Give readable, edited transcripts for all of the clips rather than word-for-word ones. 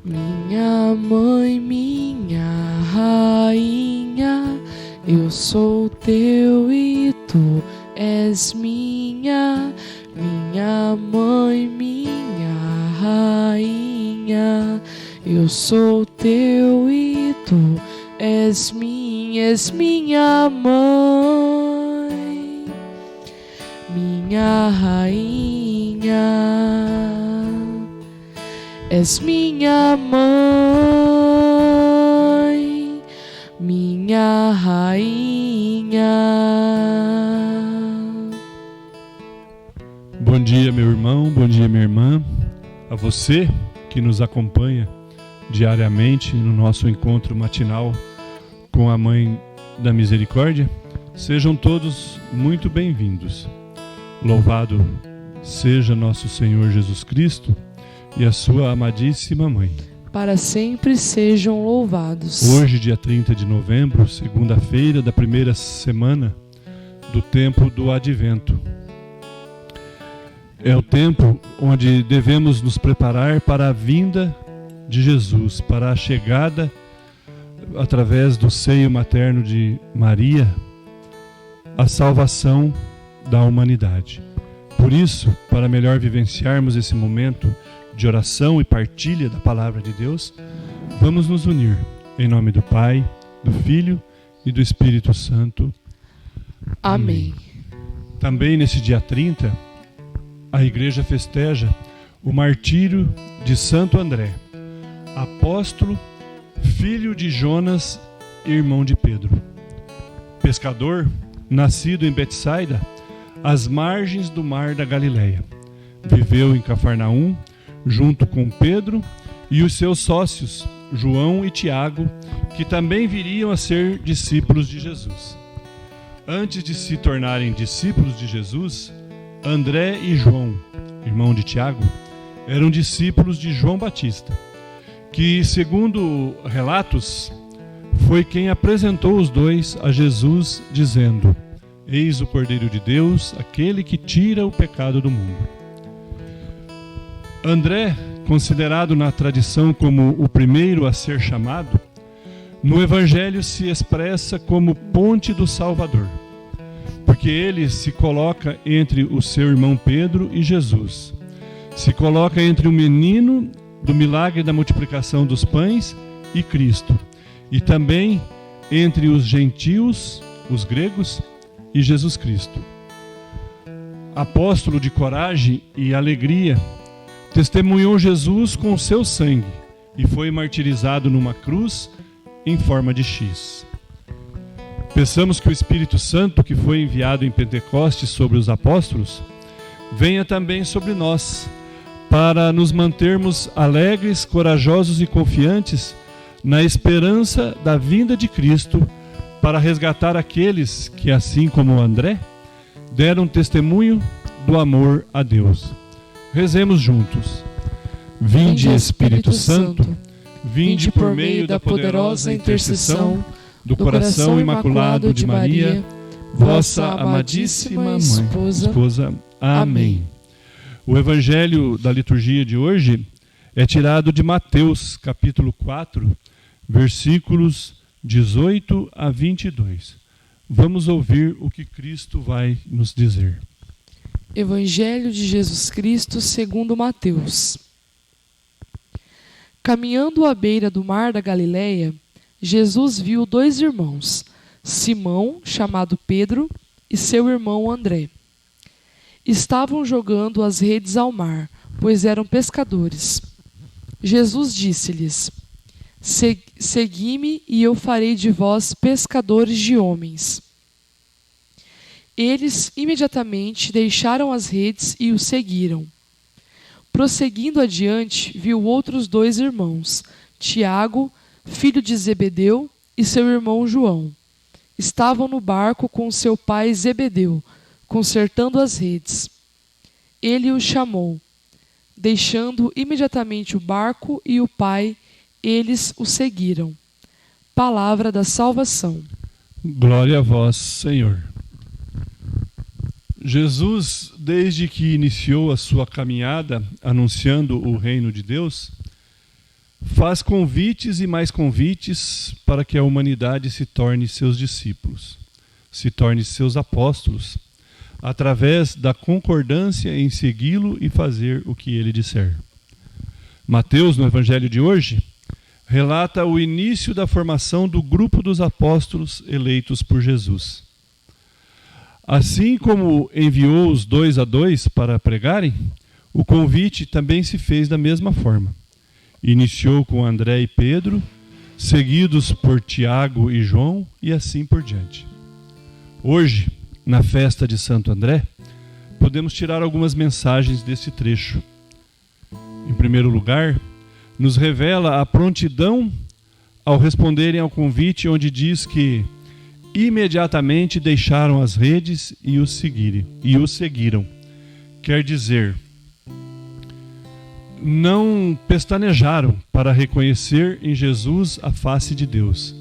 Minha mãe, minha rainha, eu sou teu e tu és minha. Minha mãe, minha rainha, eu sou teu e tu és minha mãe, minha rainha, és minha mãe, minha rainha. Bom dia, meu irmão, bom dia, minha irmã, a você que nos acompanha diariamente no nosso encontro matinal com a Mãe da Misericórdia. Sejam todos muito bem-vindos. Louvado seja nosso Senhor Jesus Cristo e a sua amadíssima Mãe. Para sempre sejam louvados. Hoje, dia 30 de novembro, segunda-feira da primeira semana do tempo do Advento. É o tempo onde devemos nos preparar para a vinda de Jesus, para a chegada, através do seio materno de Maria, a salvação da humanidade. Por isso, para melhor vivenciarmos esse momento de oração e partilha da Palavra de Deus, vamos nos unir em nome do Pai, do Filho e do Espírito Santo. Amém. Também nesse dia 30, a Igreja festeja o martírio de Santo André, apóstolo, filho de Jonas e irmão de Pedro. Pescador, nascido em Betsaida, às margens do mar da Galileia. Viveu em Cafarnaum, junto com Pedro e os seus sócios, João e Tiago, que também viriam a ser discípulos de Jesus. Antes de se tornarem discípulos de Jesus, André e João, irmão de Tiago, eram discípulos de João Batista, que, segundo relatos, foi quem apresentou os dois a Jesus, dizendo: Eis o Cordeiro de Deus, aquele que tira o pecado do mundo. André, considerado na tradição como o primeiro a ser chamado, no Evangelho se expressa como ponte do Salvador, porque ele se coloca entre o seu irmão Pedro e Jesus. Se coloca entre o menino do milagre da multiplicação dos pães e Cristo, e também entre os gentios, os gregos, e Jesus Cristo. Apóstolo de coragem e alegria, testemunhou Jesus com o seu sangue e foi martirizado numa cruz em forma de X. Peçamos que o Espírito Santo, que foi enviado em Pentecostes sobre os apóstolos, venha também sobre nós, para nos mantermos alegres, corajosos e confiantes na esperança da vinda de Cristo, para resgatar aqueles que, assim como André, deram testemunho do amor a Deus. Rezemos juntos. Vinde, Espírito Santo, vinde por meio da poderosa intercessão do coração imaculado de Maria, vossa amadíssima esposa. Amém. O evangelho da liturgia de hoje é tirado de Mateus, capítulo 4, versículos 18 a 22. Vamos ouvir o que Cristo vai nos dizer. Evangelho de Jesus Cristo segundo Mateus. Caminhando à beira do mar da Galileia, Jesus viu dois irmãos, Simão, chamado Pedro, e seu irmão André. Estavam jogando as redes ao mar, pois eram pescadores. Jesus disse-lhes: Segui-me e eu farei de vós pescadores de homens. Eles imediatamente deixaram as redes e o seguiram. Prosseguindo adiante, viu outros dois irmãos, Tiago, filho de Zebedeu, e seu irmão João. Estavam no barco com seu pai Zebedeu, consertando as redes. Ele os chamou. Deixando imediatamente o barco e o pai, eles o seguiram. Palavra da salvação. Glória a vós, Senhor. Jesus, desde que iniciou a sua caminhada anunciando o reino de Deus, faz convites e mais convites para que a humanidade se torne seus discípulos, se torne seus apóstolos, através da concordância em segui-lo e fazer o que ele disser. Mateus, no Evangelho de hoje, relata o início da formação do grupo dos apóstolos eleitos por Jesus. Assim como enviou os 2 a 2 para pregarem, o convite também se fez da mesma forma. Iniciou com André e Pedro, seguidos por Tiago e João, e assim por diante. Hoje, na festa de Santo André, podemos tirar algumas mensagens desse trecho. Em primeiro lugar, nos revela a prontidão ao responderem ao convite, onde diz que imediatamente deixaram as redes e o seguiram. Quer dizer, não pestanejaram para reconhecer em Jesus a face de Deus.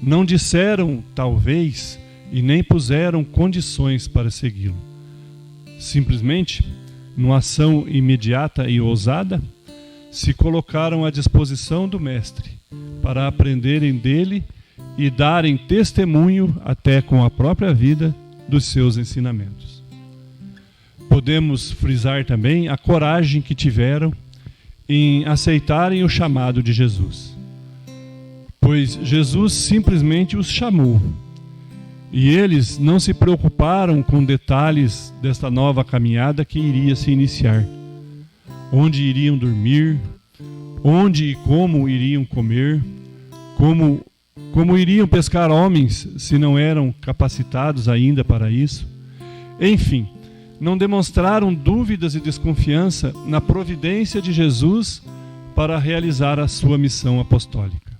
Não disseram talvez e nem puseram condições para segui-lo. Simplesmente, numa ação imediata e ousada, se colocaram à disposição do Mestre para aprenderem dele e darem testemunho, até com a própria vida, dos seus ensinamentos. Podemos frisar também a coragem que tiveram em aceitarem o chamado de Jesus, pois Jesus simplesmente os chamou, e eles não se preocuparam com detalhes desta nova caminhada que iria se iniciar. Onde iriam dormir, onde e como iriam comer, como iriam pescar homens se não eram capacitados ainda para isso. Enfim, não demonstraram dúvidas e desconfiança na providência de Jesus para realizar a sua missão apostólica.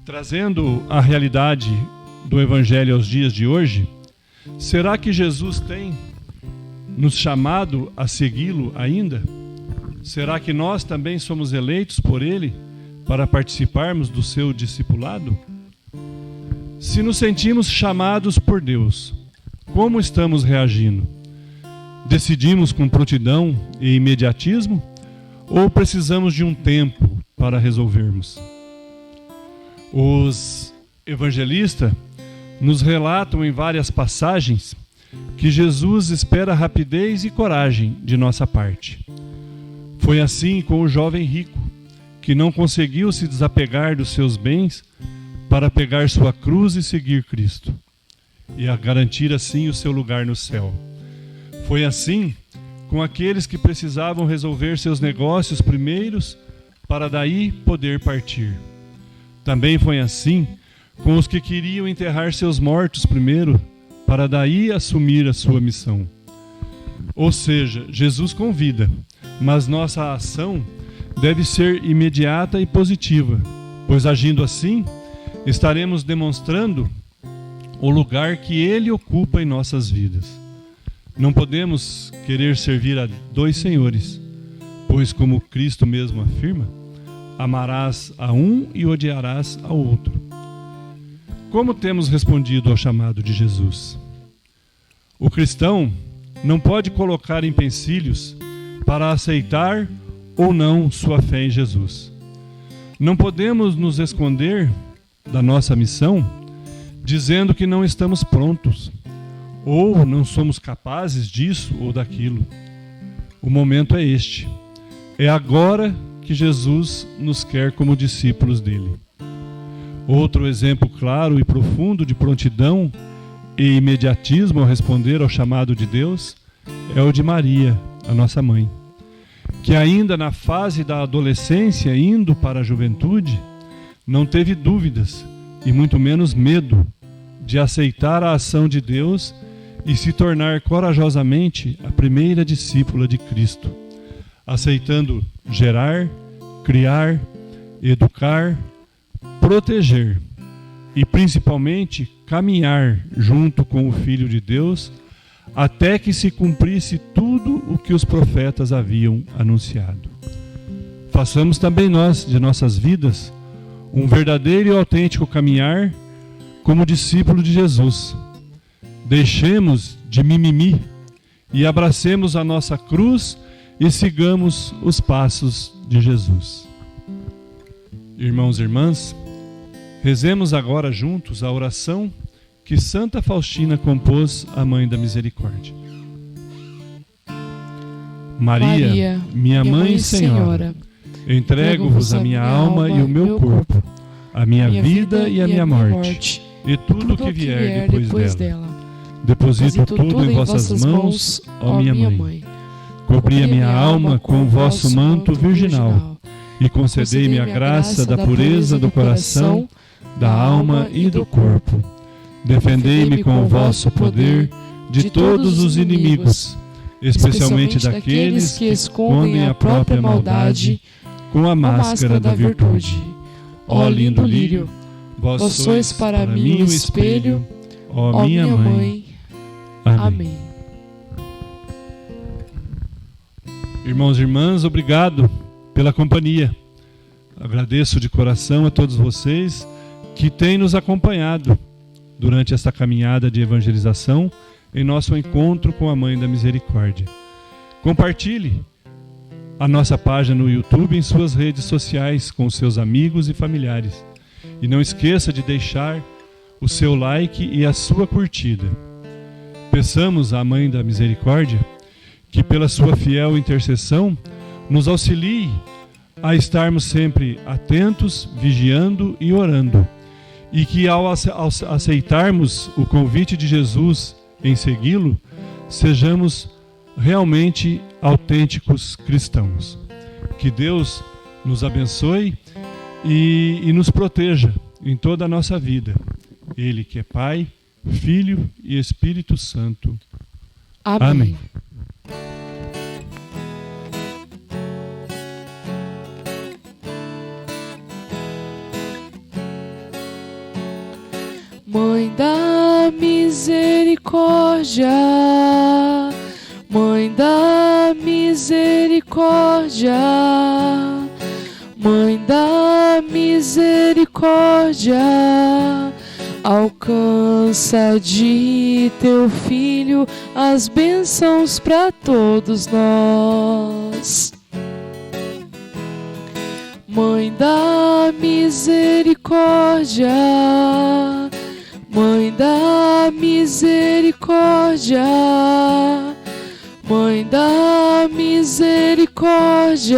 Trazendo a realidade do Evangelho aos dias de hoje, será que Jesus tem nos chamado a segui-lo ainda? Será que nós também somos eleitos por ele para participarmos do seu discipulado? Se nos sentimos chamados por Deus, como estamos reagindo? Decidimos com prontidão e imediatismo ou precisamos de um tempo para resolvermos? Os evangelistas nos relatam em várias passagens que Jesus espera rapidez e coragem de nossa parte. Foi assim com o jovem rico, que não conseguiu se desapegar dos seus bens para pegar sua cruz e seguir Cristo, e a garantir assim o seu lugar no céu. Foi assim com aqueles que precisavam resolver seus negócios primeiros para daí poder partir. Também foi assim com os que queriam enterrar seus mortos primeiro, para daí assumir a sua missão. Ou seja, Jesus convida, mas nossa ação deve ser imediata e positiva, pois agindo assim, estaremos demonstrando o lugar que Ele ocupa em nossas vidas. Não podemos querer servir a 2 senhores, pois como Cristo mesmo afirma, amarás a um e odiarás ao outro. Como temos respondido ao chamado de Jesus? O cristão não pode colocar empecilhos para aceitar ou não sua fé em Jesus. Não podemos nos esconder da nossa missão dizendo que não estamos prontos ou não somos capazes disso ou daquilo. O momento é este. É agora que Jesus nos quer como discípulos dele. Outro exemplo claro e profundo de prontidão e imediatismo ao responder ao chamado de Deus é o de Maria, a nossa mãe, que ainda na fase da adolescência, indo para a juventude, não teve dúvidas e muito menos medo de aceitar a ação de Deus e se tornar corajosamente a primeira discípula de Cristo, aceitando gerar, criar, educar, proteger e principalmente caminhar junto com o Filho de Deus até que se cumprisse tudo o que os profetas haviam anunciado. Façamos também nós, de nossas vidas, um verdadeiro e autêntico caminhar como discípulo de Jesus. Deixemos de mimimi e abracemos a nossa cruz e sigamos os passos de Jesus. Irmãos e irmãs, rezemos agora juntos a oração que Santa Faustina compôs à Mãe da Misericórdia. Maria, minha Mãe e Senhora, entrego-vos a minha alma e o meu corpo, a minha vida e a minha morte, e tudo que vier depois dela. Deposito tudo em vossas mãos, ó minha Mãe. Cobri a minha alma com o vosso manto virginal, e concedei-me a graça da pureza do coração, da alma e do corpo. Defendei-me com o vosso poder de todos os inimigos, especialmente daqueles que escondem a própria maldade com a máscara da virtude. Ó lindo lírio, vós sois para mim o espelho, ó minha Mãe. Amém. Irmãos e irmãs, obrigado pela companhia. Agradeço de coração a todos vocês que têm nos acompanhado durante esta caminhada de evangelização em nosso encontro com a Mãe da Misericórdia. Compartilhe a nossa página no YouTube em suas redes sociais com seus amigos e familiares. E não esqueça de deixar o seu like e a sua curtida. Peçamos à Mãe da Misericórdia que, pela sua fiel intercessão, nos auxilie a estarmos sempre atentos, vigiando e orando. E que, ao aceitarmos o convite de Jesus em segui-lo, sejamos realmente autênticos cristãos. Que Deus nos abençoe e nos proteja em toda a nossa vida. Ele que é Pai, Filho e Espírito Santo. Amém. Mãe da Misericórdia, Mãe da Misericórdia, Mãe da Misericórdia, alcança de teu Filho as bênçãos para todos nós. Mãe da Misericórdia, Mãe da Misericórdia, Mãe da Misericórdia,